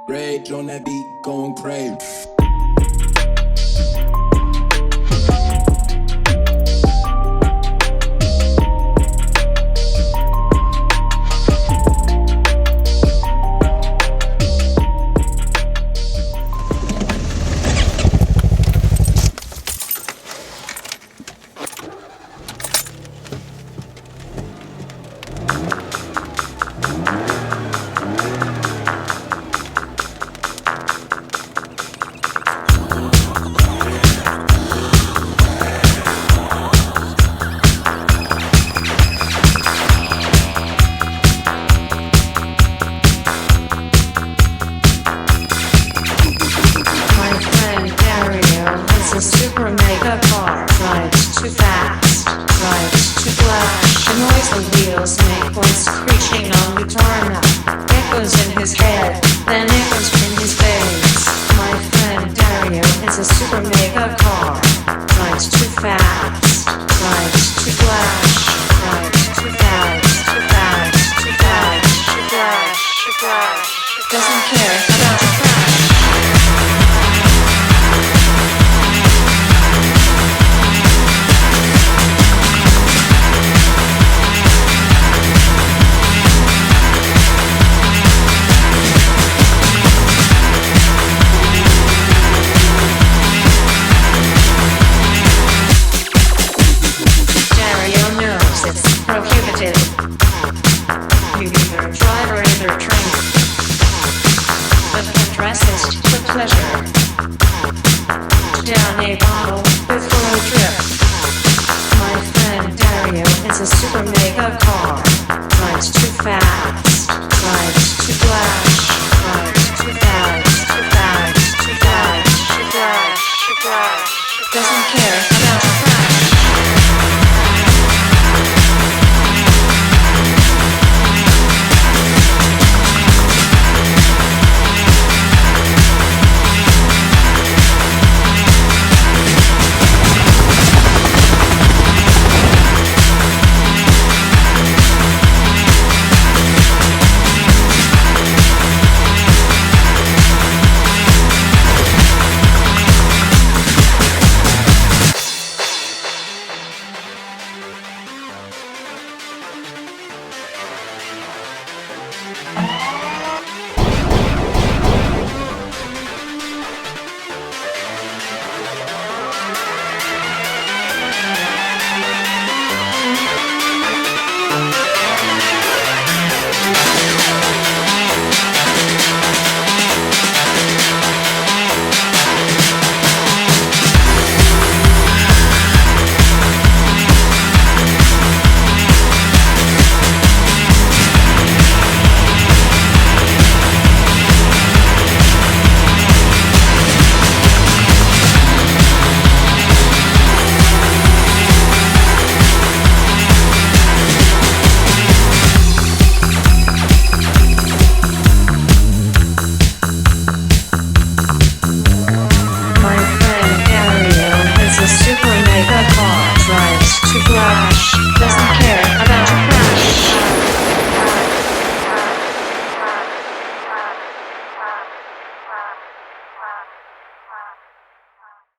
Rage on that beat, going crazy. A super mega car drives too fast, drives too flash. The noise the wheels make when screeching on guitar now echoes in his head, then echoes in his face. My friend Dario is a super mega car, drives too fast, drives too flash, drives too fast, too fast, too fast, too flash, too flash. Doesn't care about your crash. Prohibited. You either drive or either drink, but the dress is for pleasure. Down a bottle before a trip. My friend Dario is a super mega car. Drives too fast, drives too flash, drives too fast, too fast, too fast, too flash, too flash. Doesn't care about your crash.